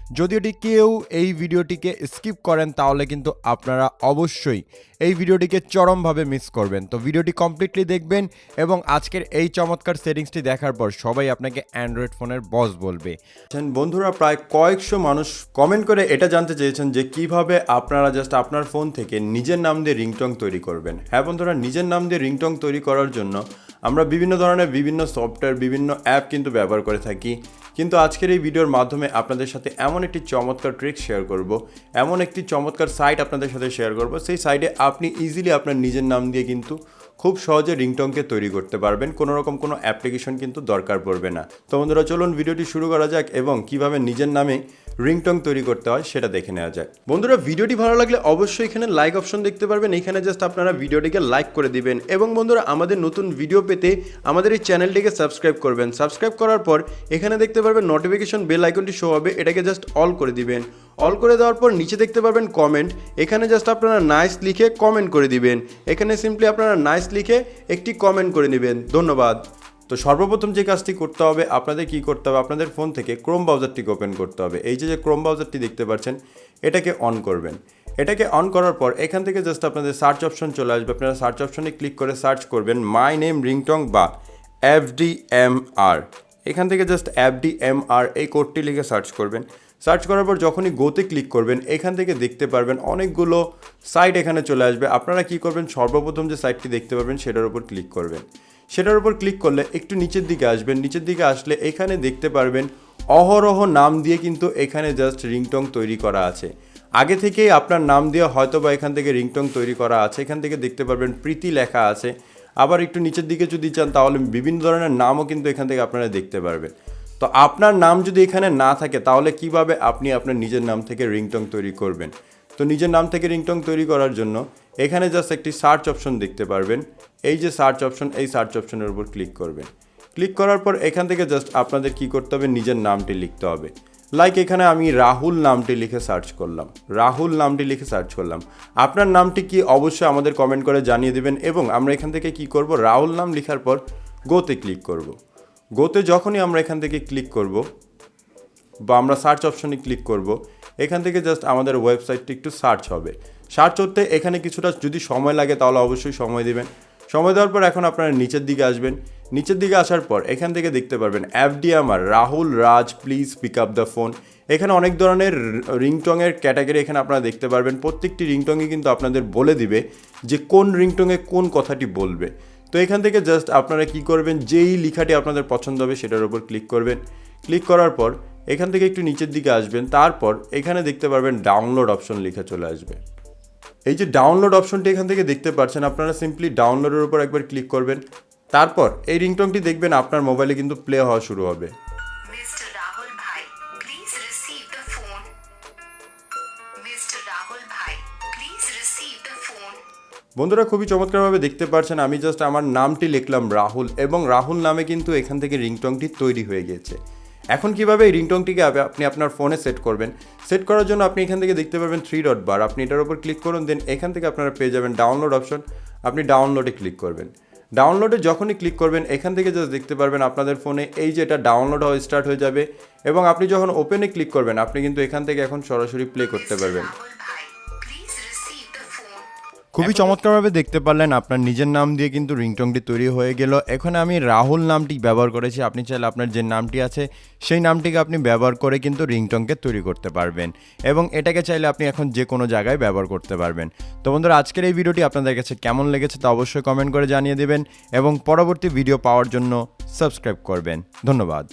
যদি কেউ এই ভিডিওটিকে স্কিপ করেন তাহলে কিন্তু আপনারা অবশ্যই এই ভিডিওটিকে চরমভাবে মিস করবেন। তো ভিডিওটি কমপ্লিটলি দেখবেন এবং আজকের এই চমৎকার সেটিংসটি দেখার পর সবাই আপনাকে অ্যান্ড্রয়েড ফোনের বস বলবে। বন্ধুরা, প্রায় কয়েকশো মানুষ কমেন্ট করে এটা জানতে চেয়েছেন যে কিভাবে আপনারা জাস্ট আপনার ফোন থেকে নিজের নাম দিয়ে রিংটং তৈরি করবেন। হ্যাঁ বন্ধুরা, নিজের নাম দিয়ে রিংটং তৈরি করার জন্য আমরা বিভিন্ন ধরনের বিভিন্ন সফটওয়্যার, বিভিন্ন অ্যাপ কিন্তু ব্যবহার করে থাকি। কিন্তু আজকের এই ভিডিওর মাধ্যমে আপনাদের সাথে এমন একটি চমৎকার ট্রিক শেয়ার করব, এমন একটি চমৎকার সাইট আপনাদের সাথে শেয়ার করব, সেই সাইটে আপনি ইজিলি আপনার নিজের নাম দিয়ে কিন্তু খুব সহজে রিংটংকে তৈরি করতে পারবেন। কোনো রকম কোনো অ্যাপ্লিকেশন কিন্তু দরকার পড়বে না। তো বন্ধুরা, চলুন ভিডিওটি শুরু করা যাক এবং কিভাবে নিজের নামে রিংটং তৈরি করতে হয় সেটা দেখে নেওয়া যাক। বন্ধুরা, ভিডিওটি ভালো লাগলে অবশ্যই এখানে লাইক অপশন দেখতে পারবেন, এখানে জাস্ট আপনারা ভিডিওটিকে লাইক করে দিবেন এবং বন্ধুরা আমাদের নতুন ভিডিও পেতে আমাদের এই চ্যানেলটিকে সাবস্ক্রাইব করবেন। সাবস্ক্রাইব করার পর এখানে দেখতে পারবেন নোটিফিকেশন বেল আইকনটি শো হবে, এটাকে জাস্ট অল করে দিবেন। অল করে দেওয়ার পর নিচে দেখতে পারবেন কমেন্ট, এখানে জাস্ট আপনারা নাইস লিখে কমেন্ট করে দিবেন। এখানে সিম্পলি আপনারা নাইস লিখে একটি কমেন্ট করে নেবেন। ধন্যবাদ। তো সর্বপ্রথম যে কাজটি করতে হবে, আপনাদের কি করতে হবে, আপনাদের ফোন থেকে ক্রোম ব্রাউজারটিকে ওপেন করতে হবে। এই যে ক্রোম ব্রাউজারটি দেখতে পাচ্ছেন, এটাকে অন করবেন। এটাকে অন করার পর এখান থেকে জাস্ট আপনাদের সার্চ অপশন চলে আসবে। আপনারা সার্চ অপশনে ক্লিক করে সার্চ করবেন মাই নেম রিংটং বা FDMR। এখান থেকে জাস্ট FDMR এই কোডটি লিখে সার্চ করবেন। সার্চ করার পর যখনই গোতে ক্লিক করবেন এখান থেকে দেখতে পারবেন অনেকগুলো সাইট এখানে চলে আসবে। আপনারা কি করবেন, সর্বপ্রথম যে সাইটটি দেখতে পারবেন সেটার উপর ক্লিক করবেন। সেটার উপর ক্লিক করলে একটু নিচের দিকে আসবেন। নিচের দিকে আসলে এখানে দেখতে পারবেন অহরহ নাম দিয়ে কিন্তু এখানে জাস্ট রিংটং তৈরি করা আছে। আগে থেকেই আপনার নাম দিয়ে হয়তো বা এখান থেকে রিংটং তৈরি করা আছে। এখান থেকে দেখতে পারবেন প্রীতি লেখা আছে। আবার একটু নিচের দিকে যদি চান তাহলে বিভিন্ন ধরনের নামও কিন্তু এখান থেকে আপনারা দেখতে পারবেন। তো আপনার নাম যদি এখানে না থাকে তাহলে কিভাবে আপনি আপনার নিজের নাম থেকে রিংটং তৈরি করবেন? তো নিজের নাম থেকে রিংটং তৈরি করার জন্য এখানে জাস্ট একটি সার্চ অপশন দেখতে পারবেন। এই যে সার্চ অপশন, এই সার্চ অপশনের উপর ক্লিক করবেন। ক্লিক করার পর এখান থেকে জাস্ট আপনাদের কি করতে হবে, নিজের নামটি লিখতে হবে। লাইক এখানে আমি রাহুল নামটি লিখে সার্চ করলাম। রাহুল নামটি লিখে সার্চ করলাম। আপনার নামটি কি অবশ্যই আমাদের কমেন্ট করে জানিয়ে দেবেন এবং আমরা এখান থেকে কি করব, রাহুল নাম লেখার পর গোতে ক্লিক করব। গোতে যখনই আমরা এখান থেকে ক্লিক করব বা আমরা সার্চ অপশনে ক্লিক করব, এখান থেকে জাস্ট আমাদের ওয়েবসাইটটি একটু সার্চ হবে। সার্চ করতে এখানে কিছুটা যদি সময় লাগে তাহলে অবশ্যই সময় দেবেন। সময় দেওয়ার পর এখন আপনারা নিচের দিকে আসবেন। নিচের দিকে আসার পর এখান থেকে দেখতে পারবেন FDMR Rahul Raj please pick up the phone. এখানে অনেক ধরনের রিংটংয়ের ক্যাটাগরি এখানে আপনারা দেখতে পারবেন। প্রত্যেকটি রিংটংয়ে কিন্তু আপনাদের বলে দিবে যে কোন রিংটংয়ে কোন কথাটি বলবে। তো এখান থেকে জাস্ট আপনারা কি করবেন, যেই লেখাটি আপনাদের পছন্দ হবে সেটার উপর ক্লিক করবেন। ক্লিক করার পর এখান থেকে একটু নিচের দিকে আসবেন। তারপর এখানে দেখতে পারবেন ডাউনলোড অপশন লেখা চলে আসবে। এই যে ডাউনলোড অপশনটি এখান থেকে দেখতে পাচ্ছেন, আপনারা সিম্পলি ডাউনলোডের উপর একবার ক্লিক করবেন। তারপর এই রিংটংটি দেখবেন আপনার মোবাইলে কিন্তু প্লে হওয়া শুরু হবে। Mr. Rahul Bhai, please receive the phone. Mr. Rahul Bhai, please receive the phone. বন্ধুরা, খুবই চমৎকারভাবে দেখতে পাচ্ছেন আমি জাস্ট আমার নামটি লিখলাম রাহুল এবং রাহুল নামে কিন্তু এখান থেকে রিংটংটি তৈরি হয়ে গিয়েছে। এখন কিভাবে এই রিংটংটিকে আপনি আপনার ফোনে সেট করবেন? সেট করার জন্য আপনি এখান থেকে দেখতে পাবেন 3 ডট বার, আপনি এটার উপর ক্লিক করুন। দেন এখান থেকে আপনারা পেয়ে যাবেন ডাউনলোড অপশন। আপনি ডাউনলোডে ক্লিক করবেন। ডাউনলোডে যখনই ক্লিক করবেন এখান থেকে জাস্ট দেখতে পারবেন আপনাদের ফোনে এই যে এটা ডাউনলোড হওয়া স্টার্ট হয়ে যাবে এবং আপনি যখন ওপেনে ক্লিক করবেন আপনি কিন্তু এখান থেকে এখন সরাসরি প্লে করতে পারবেন। Rahul Bhai, please receive the phone. খুবই চমৎকারভাবে দেখতে পারলেন আপনার নিজের নাম দিয়ে কিন্তু রিংটংটি তৈরি হয়ে গেল। এখানে আমি রাহুল নামটি ব্যবহার করেছি। আপনি চাইলে আপনার যে নামটি আছে সেই নামটিকে আপনি ব্যবহার করে কিন্তু রিংটংকে তৈরি করতে পারবেন এবং এটাকে চাইলে আপনি এখন যে কোনো জায়গায় ব্যবহার করতে পারবেন। তো বন্ধুরা, আজকের এই ভিডিওটি আপনাদের কাছে কেমন লেগেছে তা অবশ্যই কমেন্ট করে জানিয়ে দেবেন এবং পরবর্তী ভিডিও পাওয়ার জন্য সাবস্ক্রাইব করবেন। ধন্যবাদ।